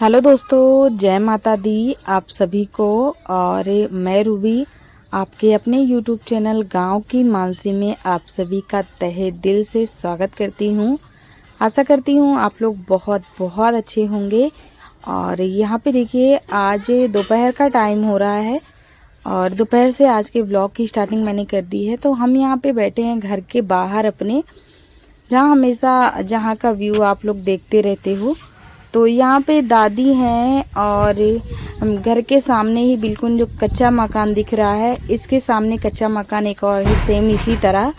Hello दोस्तों, जय माता दी आप सभी को। और मैं रूबी आपके अपने यूट्यूब चैनल गांव की मानसी में आप सभी का तहे दिल से स्वागत करती हूं। आशा करती हूं आप लोग बहुत बहुत अच्छे होंगे। और यहां पे देखिए, आज दोपहर का टाइम हो रहा है और दोपहर से आज के ब्लॉग की स्टार्टिंग मैंने कर दी है। तो हम यहां पे बैठे हैं घर के बाहर अपने, जहां हमेशा जहां का व्यू आप लोग देखते रहते हो। तो यहाँ पे दादी हैं और घर के सामने ही बिल्कुल जो कच्चा मकान दिख रहा है, इसके सामने कच्चा मकान एक और है सेम इसी तरह।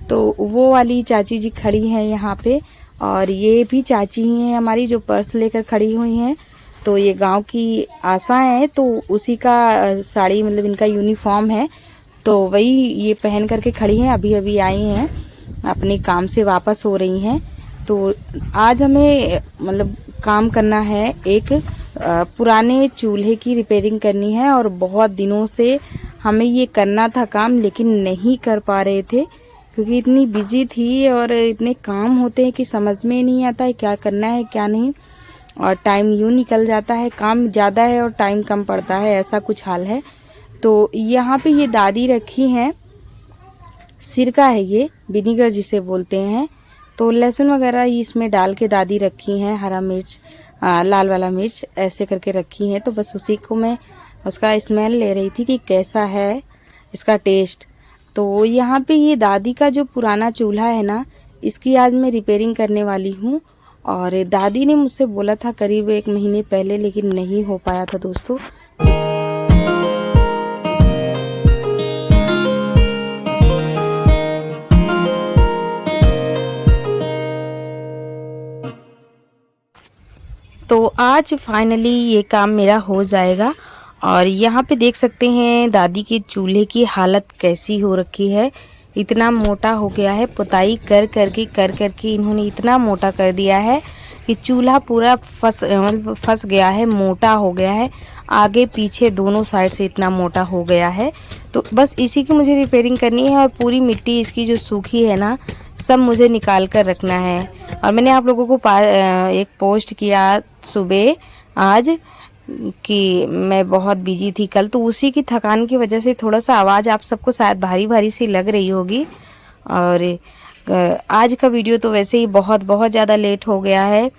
तो वो वाली चाची जी खड़ी हैं यहाँ पे, और ये भी चाची ही हैं हमारी जो पर्स लेकर खड़ी हुई हैं। तो ये गांव की आशा है, तो उसी का साड़ी मतलब इनका यूनिफॉर्म है, तो वही ये पहन करके खड़ी हैं। अभी अभी आई हैं, अपने काम से वापस हो रही हैं। तो आज हमें मतलब काम करना है, एक पुराने चूल्हे की रिपेयरिंग करनी है। और बहुत दिनों से हमें ये करना था काम, लेकिन नहीं कर पा रहे थे क्योंकि इतनी बिजी थी और इतने काम होते हैं कि समझ में नहीं आता है क्या करना है क्या नहीं। और टाइम यूं निकल जाता है, काम ज़्यादा है और टाइम कम पड़ता है, ऐसा कुछ हाल है। तो यहाँ पे ये दादी रखी हैं, सिरका है ये, विनीगर जिसे बोलते हैं। तो लहसुन वगैरह इसमें डाल के दादी रखी हैं, हरा मिर्च, लाल वाला मिर्च ऐसे करके रखी हैं। तो बस उसी को मैं उसका स्मेल ले रही थी कि कैसा है इसका टेस्ट। तो यहाँ पे ये दादी का जो पुराना चूल्हा है ना, इसकी आज मैं रिपेयरिंग करने वाली हूँ। और दादी ने मुझसे बोला था करीब 1 महीने पहले, लेकिन नहीं हो पाया था दोस्तों। तो आज फाइनली ये काम मेरा हो जाएगा। और यहाँ पे देख सकते हैं दादी के चूल्हे की हालत कैसी हो रखी है। इतना मोटा हो गया है, पुताई कर करके इन्होंने इतना मोटा कर दिया है कि चूल्हा पूरा फंस गया है, मोटा हो गया है, आगे पीछे दोनों साइड से इतना मोटा हो गया है। तो बस इसी की मुझे रिपेयरिंग करनी है। और पूरी मिट्टी इसकी जो सूखी है ना, सब मुझे निकाल कर रखना है। और मैंने आप लोगों को एक पोस्ट किया सुबह आज कि मैं बहुत बिजी थी कल, तो उसी की थकान की वजह से थोड़ा सा आवाज़ आप सबको शायद भारी भारी सी लग रही होगी। और आज का वीडियो तो वैसे ही बहुत बहुत ज़्यादा लेट हो गया है।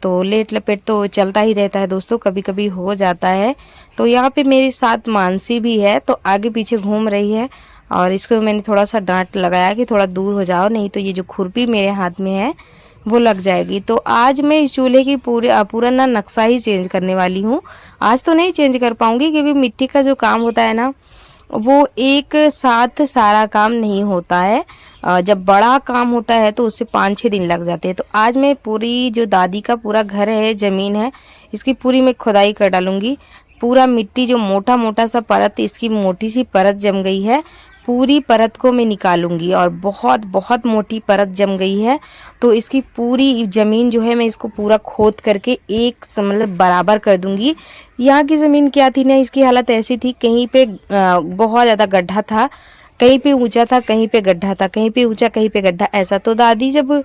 तो लेट लपेट तो चलता ही रहता है दोस्तों, कभी कभी हो जाता है। तो यहाँ पे मेरे साथ मानसी भी है, तो आगे पीछे घूम रही है। और इसको मैंने थोड़ा सा डांट लगाया कि थोड़ा दूर हो जाओ, नहीं तो ये जो खुरपी मेरे हाथ में है वो लग जाएगी। तो आज मैं इस चूल्हे की पूरा ना नक्शा ही चेंज करने वाली हूँ। आज तो नहीं चेंज कर पाऊंगी क्योंकि मिट्टी का जो काम होता है ना, वो एक साथ सारा काम नहीं होता है। जब बड़ा काम होता है तो उससे 5-6 दिन लग जाते हैं। तो आज मैं पूरी जो दादी का पूरा घर है, ज़मीन है, इसकी पूरी मैं खुदाई कर डालूंगी। पूरा मिट्टी जो मोटा मोटा सा परत, इसकी मोटी सी परत जम गई है, पूरी परत को मैं निकालूंगी। और बहुत बहुत मोटी परत जम गई है, तो इसकी पूरी ज़मीन जो है मैं इसको पूरा खोद करके एक मतलब बराबर कर दूंगी। यहाँ की ज़मीन क्या थी ना, इसकी हालत ऐसी थी, कहीं पे बहुत ज़्यादा गड्ढा था, कहीं पे ऊंचा था, कहीं पे गड्ढा था, कहीं पे ऊंचा कहीं पे गड्ढा, ऐसा। तो दादी जब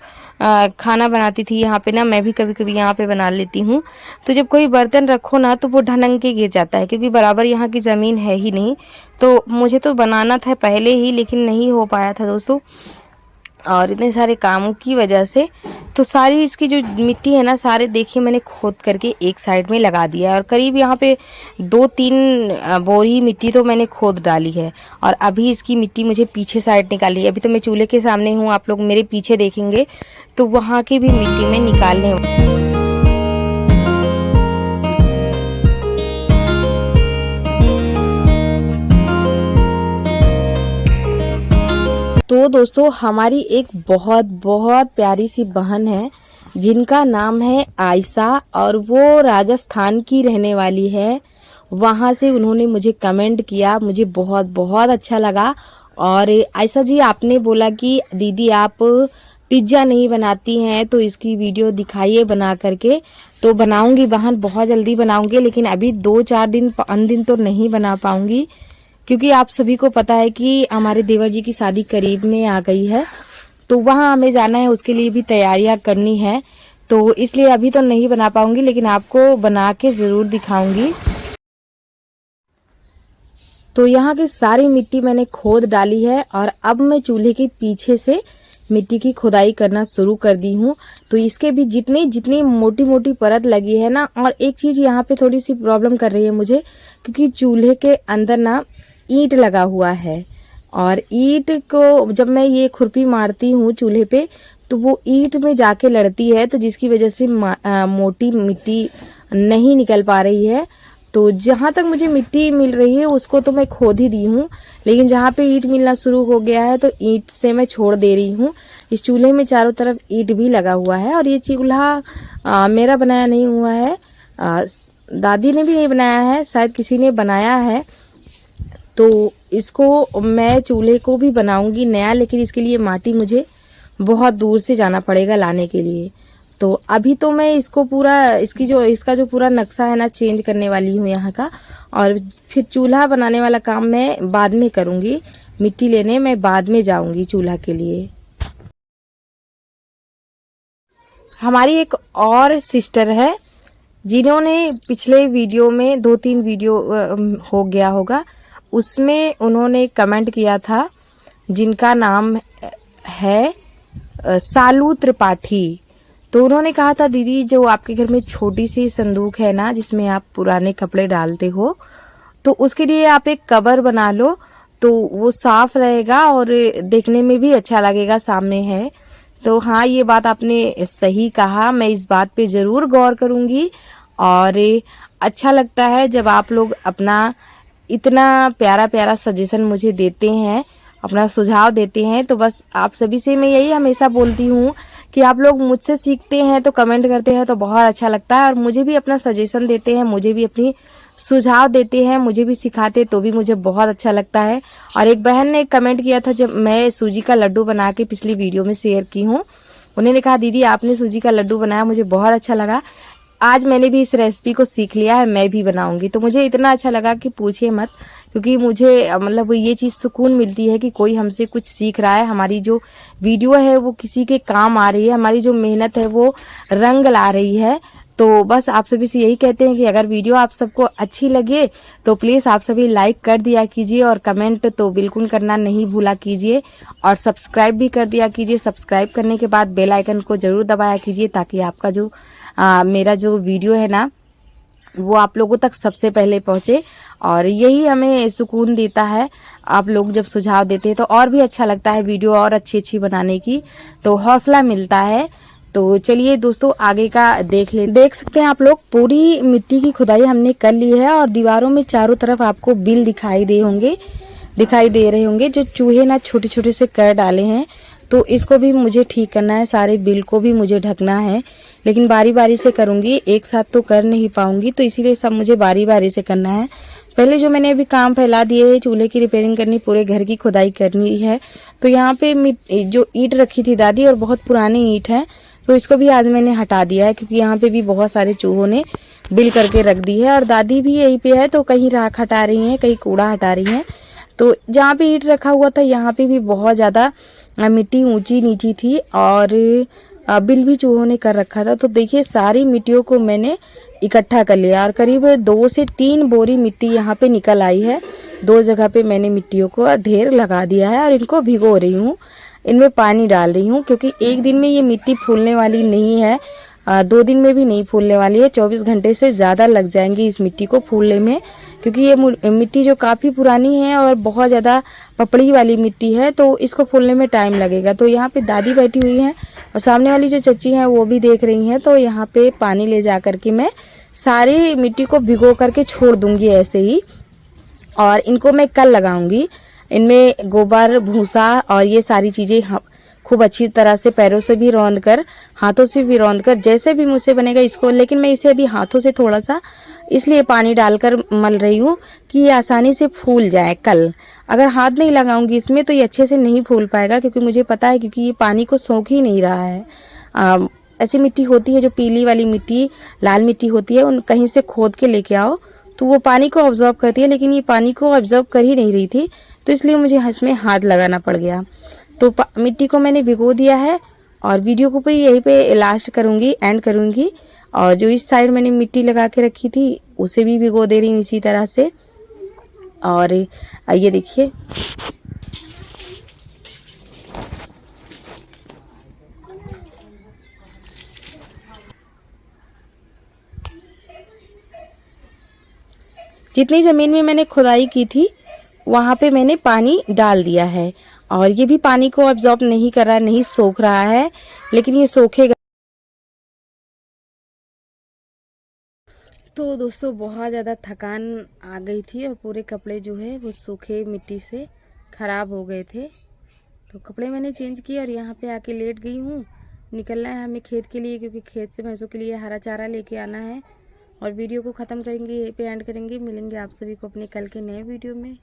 खाना बनाती थी यहाँ पे ना, मैं भी कभी कभी यहाँ पे बना लेती हूँ, तो जब कोई बर्तन रखो ना तो वो ढनंग के गिर जाता है, क्योंकि बराबर यहाँ की ज़मीन है ही नहीं। तो मुझे तो बनाना था पहले ही, लेकिन नहीं हो पाया था दोस्तों, और इतने सारे कामों की वजह से। तो सारी इसकी जो मिट्टी है ना, सारे देखिए मैंने खोद करके एक साइड में लगा दिया है। और करीब यहाँ पे 2-3 बोरी मिट्टी तो मैंने खोद डाली है। और अभी इसकी मिट्टी मुझे पीछे साइड निकाली है। अभी तो मैं चूल्हे के सामने हूँ, आप लोग मेरे पीछे देखेंगे तो वहाँ की भी मिट्टी में निकालने। तो दोस्तों, हमारी एक बहुत बहुत प्यारी सी बहन है जिनका नाम है आयशा, और वो राजस्थान की रहने वाली है। वहाँ से उन्होंने मुझे कमेंट किया, मुझे बहुत बहुत अच्छा लगा। और आयशा जी, आपने बोला कि दीदी आप पिज्ज़ा नहीं बनाती हैं, तो इसकी वीडियो दिखाइए बना करके। तो बनाऊंगी बहन, बहुत जल्दी बनाऊंगी, लेकिन अभी 2-4 दिन 5 दिन तो नहीं बना पाऊंगी, क्योंकि आप सभी को पता है कि हमारे देवर जी की शादी करीब में आ गई है, तो वहाँ हमें जाना है, उसके लिए भी तैयारियां करनी है। तो इसलिए अभी तो नहीं बना पाऊंगी, लेकिन आपको बना के ज़रूर दिखाऊंगी। तो यहाँ की सारी मिट्टी मैंने खोद डाली है और अब मैं चूल्हे के पीछे से मिट्टी की खुदाई करना शुरू कर दी हूँ। तो इसके भी जितनी जितनी मोटी मोटी परत लगी है ना, और एक चीज़ यहाँ पे थोड़ी सी प्रॉब्लम कर रही है मुझे, क्योंकि चूल्हे के अंदर ना ईंट लगा हुआ है, और ईंट को जब मैं ये खुरपी मारती हूँ चूल्हे पे तो वो ईंट में जाके लड़ती है, तो जिसकी वजह से मोटी मिट्टी नहीं निकल पा रही है। तो जहाँ तक मुझे मिट्टी मिल रही है उसको तो मैं खोद ही दी हूँ, लेकिन जहाँ पे ईंट मिलना शुरू हो गया है तो ईंट से मैं छोड़ दे रही हूँ। इस चूल्हे में चारों तरफ ईंट भी लगा हुआ है, और ये चूल्हा मेरा बनाया नहीं हुआ है, दादी ने भी नहीं बनाया है, शायद किसी ने बनाया है। तो इसको मैं चूल्हे को भी बनाऊंगी नया, लेकिन इसके लिए माटी मुझे बहुत दूर से जाना पड़ेगा लाने के लिए। तो अभी तो मैं इसको पूरा इसका जो पूरा नक्शा है ना चेंज करने वाली हूँ यहाँ का, और फिर चूल्हा बनाने वाला काम मैं बाद में करूँगी। मिट्टी लेने मैं बाद में जाऊँगी चूल्हा के लिए। हमारी एक और सिस्टर है जिन्होंने पिछले वीडियो में 2-3 वीडियो हो गया होगा, उसमें उन्होंने कमेंट किया था, जिनका नाम है सालू त्रिपाठी। तो उन्होंने कहा था, दीदी जो आपके घर में छोटी सी संदूक है ना जिसमें आप पुराने कपड़े डालते हो, तो उसके लिए आप एक कवर बना लो, तो वो साफ रहेगा और देखने में भी अच्छा लगेगा, सामने है। तो हाँ, ये बात आपने सही कहा, मैं इस बात पे ज़रूर गौर करूँगी। और अच्छा लगता है जब आप लोग अपना इतना प्यारा प्यारा सजेशन मुझे देते हैं, अपना सुझाव देते हैं। तो बस आप सभी से मैं यही हमेशा बोलती हूँ कि आप लोग मुझसे सीखते हैं तो कमेंट करते हैं तो बहुत अच्छा लगता है, और मुझे भी अपना सजेशन देते हैं, मुझे भी अपनी सुझाव देते हैं, मुझे भी सिखाते, तो भी मुझे बहुत अच्छा लगता है। और एक बहन ने कमेंट किया था, जब मैं सूजी का लड्डू बना के पिछली वीडियो में शेयर की हूँ, उन्होंने कहा, दीदी आपने सूजी का लड्डू बनाया, मुझे बहुत अच्छा लगा, आज मैंने भी इस रेसिपी को सीख लिया है, मैं भी बनाऊंगी। तो मुझे इतना अच्छा लगा कि पूछिए मत, क्योंकि मुझे मतलब ये चीज़ सुकून मिलती है कि कोई हमसे कुछ सीख रहा है, हमारी जो वीडियो है वो किसी के काम आ रही है, हमारी जो मेहनत है वो रंग ला रही है। तो बस आप सभी से यही कहते हैं कि अगर वीडियो आप सबको अच्छी लगे तो प्लीज़ आप सभी लाइक कर दिया कीजिए, और कमेंट तो बिल्कुल करना नहीं भूला कीजिए, और सब्सक्राइब भी कर दिया कीजिए। सब्सक्राइब करने के बाद बेल आइकन को ज़रूर दबाया कीजिए, ताकि आपका जो मेरा जो वीडियो है ना वो आप लोगों तक सबसे पहले पहुंचे। और यही हमें सुकून देता है, आप लोग जब सुझाव देते हैं तो और भी अच्छा लगता है वीडियो और अच्छी अच्छी बनाने की, तो हौसला मिलता है। तो चलिए दोस्तों, आगे का देख सकते हैं आप लोग, पूरी मिट्टी की खुदाई हमने कर ली है, और दीवारों में चारों तरफ आपको बिल दिखाई दे रहे होंगे जो चूहे ना छोटे छोटे से कर डाले हैं। तो इसको भी मुझे ठीक करना है, सारे बिल को भी मुझे ढकना है, लेकिन बारी बारी से करूंगी, एक साथ तो कर नहीं पाऊंगी, तो इसीलिए सब मुझे बारी बारी से करना है। पहले जो मैंने अभी काम फैला दिए है, चूल्हे की रिपेयरिंग करनी, पूरे घर की खुदाई करनी है। तो यहाँ पे जो ईंट रखी थी दादी, और बहुत पुरानी ईंट है, तो इसको भी आज मैंने हटा दिया है, क्योंकि यहाँ पे भी बहुत सारे चूहों ने बिल करके रख दी है, और दादी भी यहीं पे है, तो कहीं राख हटा रही है, कहीं कूड़ा हटा रही है। तो जहाँ पे ईंट रखा हुआ था यहाँ पे भी बहुत ज़्यादा मिट्टी ऊंची नीची थी, और बिल भी चूहों ने कर रखा था। तो देखिए, सारी मिट्टियों को मैंने इकट्ठा कर लिया, और करीब 2 से 3 बोरी मिट्टी यहाँ पे निकल आई है। 2 जगह पे मैंने मिट्टियों को ढेर लगा दिया है, और इनको भिगो रही हूँ, इनमें पानी डाल रही हूँ, क्योंकि एक दिन में ये मिट्टी फूलने वाली नहीं है, 2 दिन में भी नहीं फूलने वाली है, 24 घंटे से ज़्यादा लग जाएंगे इस मिट्टी को फूलने में, क्योंकि ये मिट्टी जो काफ़ी पुरानी है और बहुत ज़्यादा पपड़ी वाली मिट्टी है, तो इसको फूलने में टाइम लगेगा। तो यहाँ पे दादी बैठी हुई हैं, और सामने वाली जो चच्ची हैं वो भी देख रही हैं। तो यहाँ पे पानी ले जा करके मैं सारी मिट्टी को भिगो करके छोड़ दूंगी ऐसे ही, और इनको मैं कल लगाऊंगी। इनमें गोबर, भूसा और ये सारी चीज़ें खूब अच्छी तरह से पैरों से भी रौंद कर, हाथों से भी रौंद कर, जैसे भी मुझसे बनेगा इसको, लेकिन मैं इसे अभी हाथों से थोड़ा सा इसलिए पानी डालकर मल रही हूँ कि ये आसानी से फूल जाए। कल अगर हाथ नहीं लगाऊंगी इसमें तो ये अच्छे से नहीं फूल पाएगा, क्योंकि मुझे पता है, क्योंकि ये पानी को सोख ही नहीं रहा है। ऐसी मिट्टी होती है जो पीली वाली मिट्टी, लाल मिट्टी होती है, उन कहीं से खोद के लेके आओ तो वो पानी को ऑब्जर्व करती है, लेकिन ये पानी को ऑब्जर्व कर ही नहीं रही थी, तो इसलिए मुझे इसमें हाथ लगाना पड़ गया। तो मिट्टी को मैंने भिगो दिया है, और वीडियो को यहीं पे लास्ट करूँगी, एंड करूँगी। और जो इस साइड मैंने मिट्टी लगा के रखी थी उसे भी भिगो दे रही हूँ इसी तरह से। और ये देखिए जितनी ज़मीन में मैंने खुदाई की थी वहाँ पे मैंने पानी डाल दिया है। और ये भी पानी को अब्जॉर्ब नहीं कर रहा, नहीं सोख रहा है, लेकिन ये सोखेगा। तो दोस्तों बहुत ज़्यादा थकान आ गई थी और पूरे कपड़े जो है वो सूखे मिट्टी से ख़राब हो गए थे। तो कपड़े मैंने चेंज किए और यहाँ पे आके लेट गई हूँ। निकलना है हमें खेत के लिए, क्योंकि खेत से भैंसों के लिए हरा चारा लेके आना है। और वीडियो को ख़त्म करेंगे, यहीं पे एंड करेंगे। मिलेंगे आप सभी को अपने कल के नए वीडियो में।